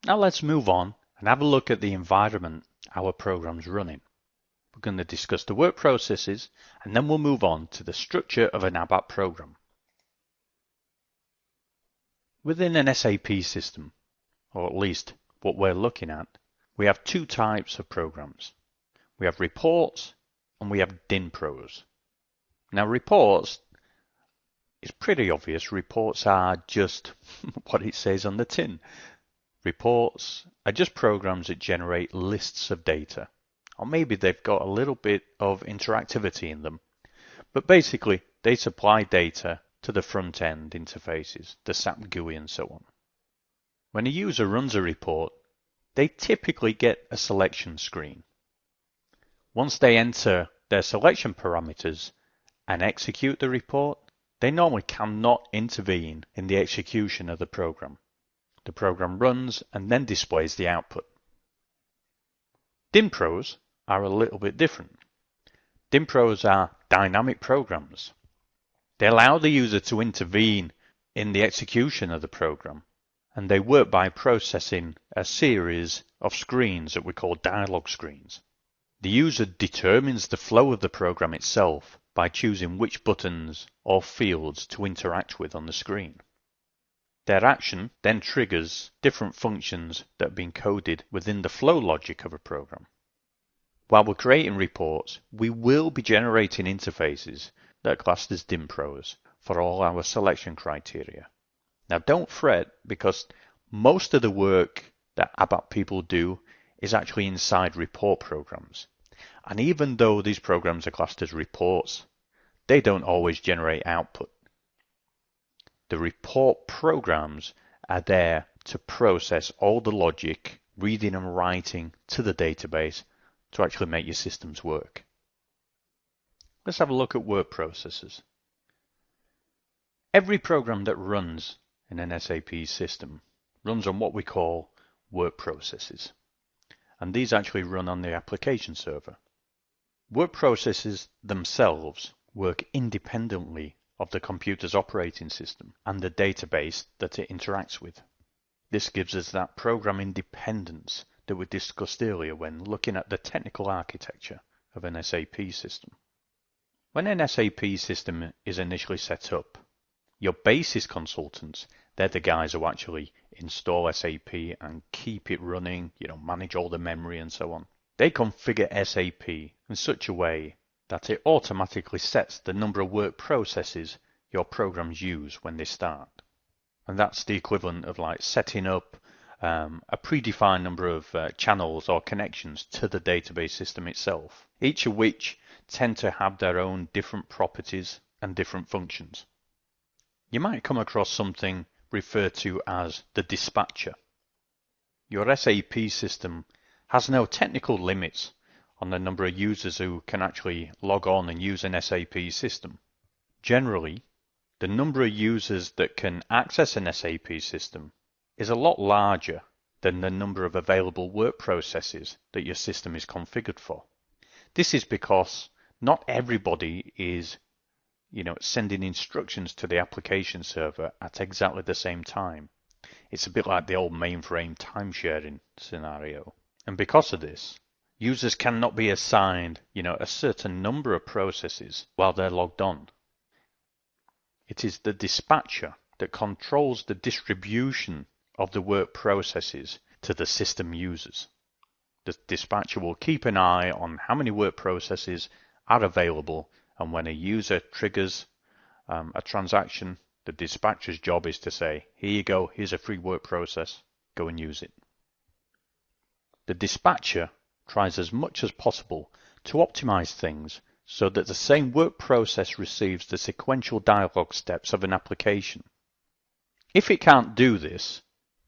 Now let's move on and have a look at the environment our program's running. We're going to discuss the work processes and then we'll move on to the structure of an ABAP program. Within an SAP system, or at least what we're looking at, we have two types of programs. We have reports and we have DINPROs. Now reports, it's pretty obvious, reports are just what it says on the tin. Reports are just programs that generate lists of data. Or maybe they've got a little bit of interactivity in them. But basically, they supply data to the front-end interfaces, the SAP GUI and so on. When a user runs a report, they typically get a selection screen. Once they enter their selection parameters and execute the report, they normally cannot intervene in the execution of the program. The program runs and then displays the output. DINPROs are a little bit different. DINPROs are dynamic programs. They allow the user to intervene in the execution of the program, and they work by processing a series of screens that we call dialog screens. The user determines the flow of the program itself by choosing which buttons or fields to interact with on the screen. Their action then triggers different functions that have been coded within the flow logic of a program. While we're creating reports, we will be generating interfaces that are classed as DINPROs for all our selection criteria. Now don't fret, because most of the work that ABAP people do is actually inside report programs. And even though these programs are classed as reports, they don't always generate output. The report programs are there to process all the logic, reading and writing to the database to actually make your systems work. Let's have a look at work processes. Every program that runs in an SAP system runs on what we call work processes. And these actually run on the application server. Work processes themselves work independently of the computer's operating system and the database that it interacts with. This gives us that program independence that we discussed earlier when looking at the technical architecture of an SAP system. When an SAP system is initially set up, your basis consultants, they're the guys who actually install SAP and keep it running, manage all the memory and so on. They configure SAP in such a way that it automatically sets the number of work processes your programs use when they start. And that's the equivalent of like setting up a predefined number of channels or connections to the database system itself, each of which tend to have their own different properties and different functions. You might come across something referred to as the dispatcher. Your SAP system has no technical limits on the number of users who can actually log on and use an SAP system. Generally, the number of users that can access an SAP system is a lot larger than the number of available work processes that your system is configured for. This is because not everybody is sending instructions to the application server at exactly the same time. It's a bit like the old mainframe time-sharing scenario. And because of this, users cannot be assigned, a certain number of processes while they're logged on. It is the dispatcher that controls the distribution of the work processes to the system users. The dispatcher will keep an eye on how many work processes are available, and when a user triggers a transaction, the dispatcher's job is to say, here you go, here's a free work process, go and use it. The dispatcher tries as much as possible to optimize things so that the same work process receives the sequential dialog steps of an application. If it can't do this,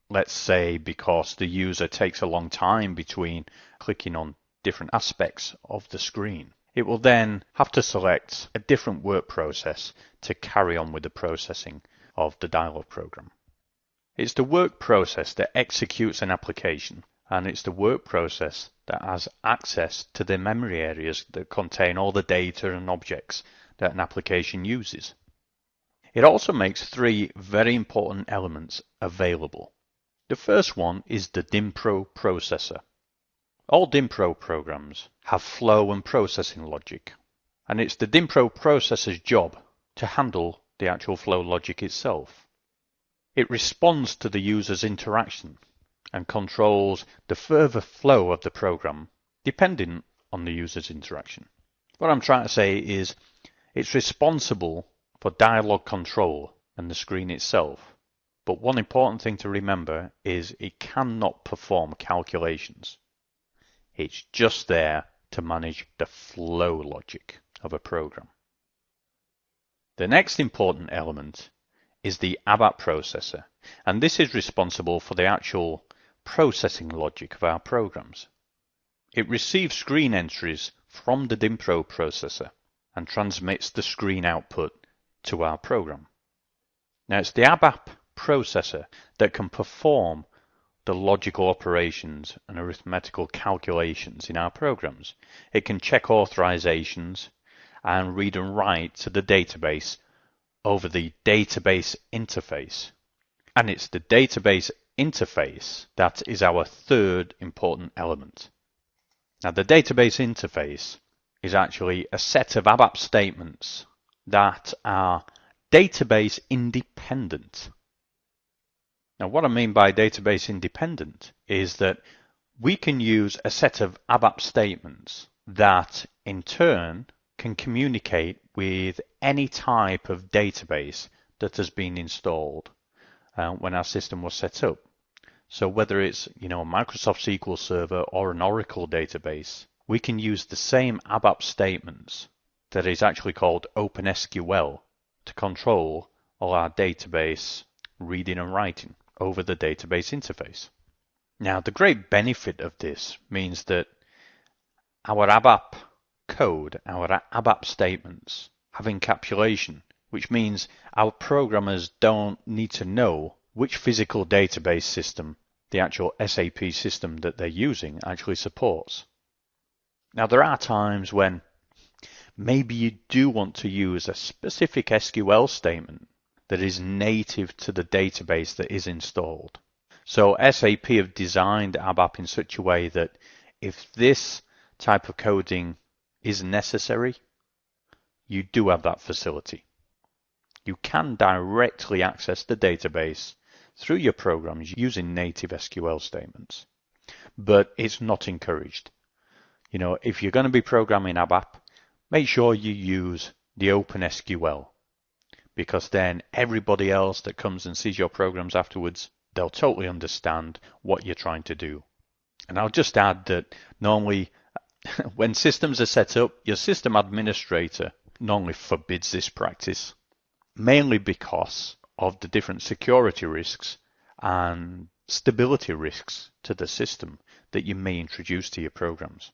let's say because the user takes a long time between clicking on different aspects of the screen, it will then have to select a different work process to carry on with the processing of the dialog program. It's the work process that executes an application, and it's the work process that has access to the memory areas that contain all the data and objects that an application uses. It also makes three very important elements available. The first one is the DIMPRO processor. All DIMPRO programs have flow and processing logic, and it's the DIMPRO processor's job to handle the actual flow logic itself. It responds to the user's interaction and controls the further flow of the program depending on the user's interaction. What I'm trying to say is it's responsible for dialog control and the screen itself. But one important thing to remember is it cannot perform calculations. It's just there to manage the flow logic of a program. The next important element is the ABAP processor, and this is responsible for the actual processing logic of our programs. It receives screen entries from the DIMPRO processor and transmits the screen output to our program. Now it's the ABAP processor that can perform the logical operations and arithmetical calculations in our programs. It can check authorizations and read and write to the database over the database interface. And it's the database interface that is our third important element. Now the database interface is actually a set of ABAP statements that are database independent. Now what I mean by database independent is that we can use a set of ABAP statements that in turn can communicate with any type of database that has been installed when our system was set up. So whether it's a Microsoft SQL Server or an Oracle database, we can use the same ABAP statements that is actually called OpenSQL to control all our database reading and writing over the database interface. Now the great benefit of this means that our ABAP code, our ABAP statements have encapsulation, which means our programmers don't need to know which physical database system the actual SAP system that they're using actually supports. Now there are times when maybe you do want to use a specific SQL statement that is native to the database that is installed. So SAP have designed ABAP in such a way that if this type of coding is necessary, you do have that facility. You can directly access the database through your programs using native SQL statements, but it's not encouraged. If you're going to be programming ABAP, make sure you use the OpenSQL, because then everybody else that comes and sees your programs afterwards, they'll totally understand what you're trying to do. And I'll just add that normally when systems are set up, your system administrator normally forbids this practice, mainly because of the different security risks and stability risks to the system that you may introduce to your programs.